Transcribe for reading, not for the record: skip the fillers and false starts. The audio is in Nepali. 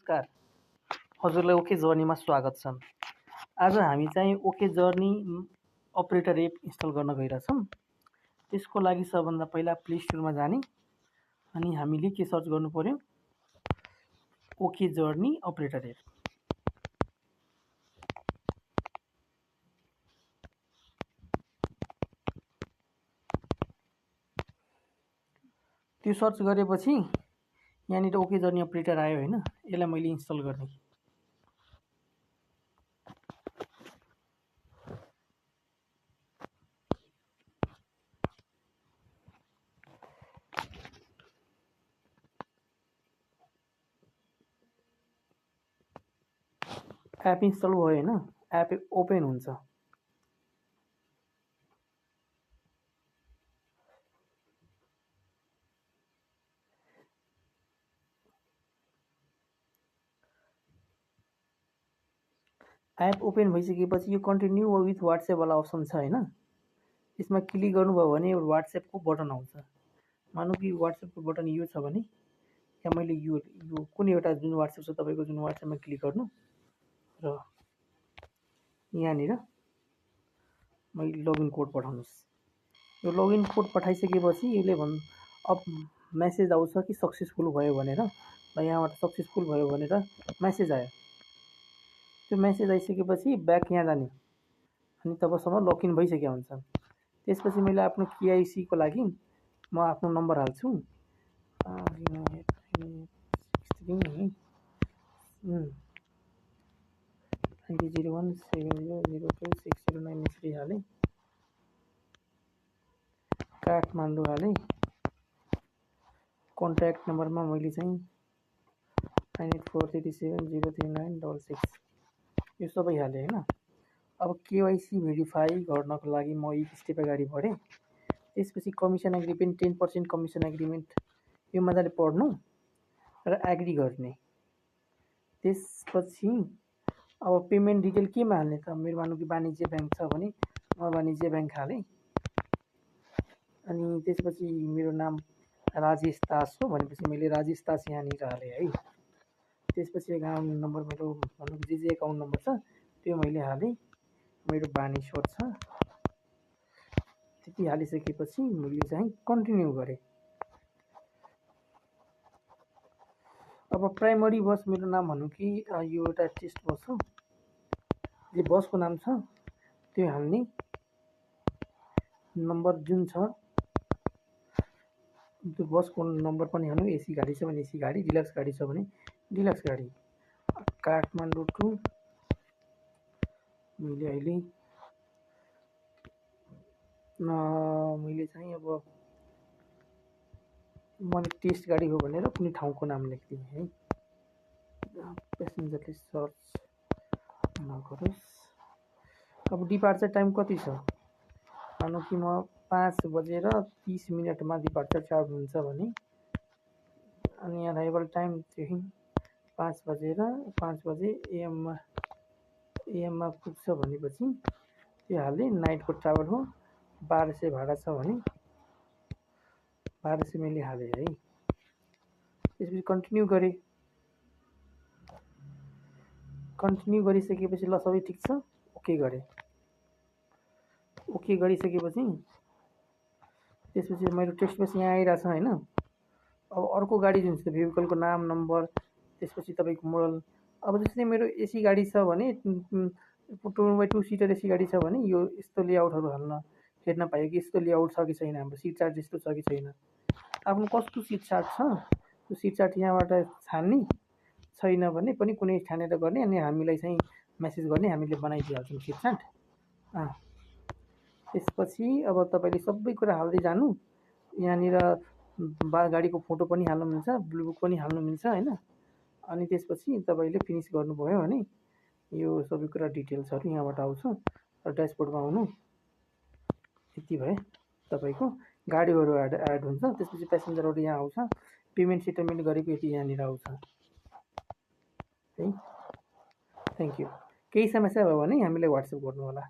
नमस्कार, हजुरलाई ओके जर्नीमा स्वागत छ। आज हामी चाहिँ okay journey operator app install गर्न गइरहेछौँ। त्यसको लागि सबभन्दा पहिला प्ले स्टोरमा जाने अनि हामीले के सर्च गर्नु पर्यो, ओके जर्नी अपरेटर एप। त्यो सर्च गरेपछि यहाँनिर ओके जर्नी अपरेटर आयो हैन, यसलाई मैले इन्स्टल गर्ने। एप इन्स्टल भयो हैन, एप ओपन हुन्छ। एप ओपन भइसकेपछि यो कन्टिन्यू विथ वाट्सएप वाला अप्सन छ हैन, यसमा क्लिक गर्नुभयो भने वाट्सएपको बटन आउँछ। मानौँ कि वाट्सएपको बटन यो छ भने यहाँ मैले यो कुनै एउटा जुन वाट्सएप छ तपाईको जुन वाट्सएपमा क्लिक गर्नु र यहाँनिर मैले लगइन कोड पठाउनुस्। यो लगइन कोड पठाइसकेपछि यसले अब मेसेज आउँछ कि सक्सेसफुल भयो भनेर, र यहाँबाट सक्सेसफुल भयो भनेर मेसेज आयो। त्यो मेसेज आइसकेपछि ब्याक यहाँ जाने अनि तबसम्म लगइन भइसक्यो हुन्छ। त्यसपछि मैले आफ्नो केआइसी को लागि म आफ्नो नम्बर हाल्छु, 9017002609 हालेँ, काठमाडौँ हालेँ। कन्ट्याक्ट नम्बरमा मैले चाहिँ 9843703966 यो सबै हालेँ हैन। अब केवाइसी भेरिफाई गर्नको लागि म एक स्टेप अगाडि बढेँ। त्यसपछि कमिसन एग्रिमेन्ट 10% कमिसन एग्रिमेन्ट यो मजाले पढ्नु र एग्री गर्ने। त्यसपछि अब पेमेन्ट डिटेल केमा हाल्ने त, मेरो मानौँ कि वाणिज्य ब्याङ्क छ भने म वाणिज्य ब्याङ्क हालेँ। अनि त्यसपछि मेरो नाम राजेश दास हो भनेपछि मैले राजेश दास यहाँनिर हालेँ है। त्यसपछि एकाउन्ट नम्बर मेरो भनौँ जे एकाउन्ट नम्बर छ त्यो मैले हालेँ। मेरो बानेश्वर छ। त्यति हालिसकेपछि मैले चाहिँ कन्टिन्यू गरेँ। अब प्राइमरी बस मेरो नाम भनौँ कि यो एउटा टेस्ट बस हो, जे बसको नाम छ त्यो हाल्ने। नम्बर जुन छ त्यो बसको नम्बर पनि हाल्नु। एसी गाडी छ भने एसी गाडी, डिलक्स गाडी छ भने डिलक्स गाडी। काठमाडौँ टु मैले अहिले मैले चाहिँ अब मैले टेस्ट गाडी हो भनेर कुनै ठाउँको नाम लेख्दिएँ है। प्यासेन्जरले सर्च नगरोस्। अब डिपार्चर टाइम कति छ, मानौँ कि म 5:30 डिपार्चर चार्ज हुन्छ भने अनि अराइभल टाइम चाहिँ 5 बजे एएममा पुग्छ भनेपछि त्यो हाल्दै नाइटको ट्राभल हो। 1200 भाडा छ भने 1200 मैले हालेँ है। त्यसपछि कन्टिन्यू गरेँ। कन्टिन्यू गरिसकेपछि ल सबै ठिक छ, ओके गरेँ। ओके गरिसकेपछि त्यसपछि मेरो टेक्स्ट बस यहाँ आइरहेछ हैन। अब अर्को गाडी जुन छ भेहिकलको नाम नम्बर त्यसपछि तपाईँको मोडल। अब जस्तै मेरो एसी गाडी छ भने 2x2 सिटर एसी गाडी छ भने यो यस्तो लेआउटहरू हेर्न पायो कि यस्तो लेआउट छ कि छैन, हाम्रो सिट चार्ट यस्तो छ कि छैन, आफ्नो कस्तो सिट चार्ट छ त्यो सिट चार्ट यहाँबाट छान्ने। छैन भने पनि कुनै छानेर गर्ने अनि हामीलाई चाहिँ मेसेज गर्ने, हामीले बनाइदिइहाल्छौँ सिट चार्ट। त्यसपछि अब तपाईँले सबै कुरा हाल्दै जानु। यहाँनिर गाडीको फोटो पनि हाल्नु मिल्छ, ब्लु बुक पनि हाल्नु मिल्छ हैन। अनि त्यसपछि तपाईँले फिनिस गर्नुभयो भने यो सबै कुरा डिटेल्सहरू यहाँबाट आउँछ र ड्यासबोर्डमा आउनु। यति भए तपाईँको गाडीहरू एड हुन्छ। त्यसपछि प्यासेन्जरहरू यहाँ आउँछ, पेमेन्ट सेटलमेन्ट गरेको यति यहाँनिर आउँछ है। Thank you. केही समस्या भयो भने हामीलाई वाट्सएप गर्नु होला।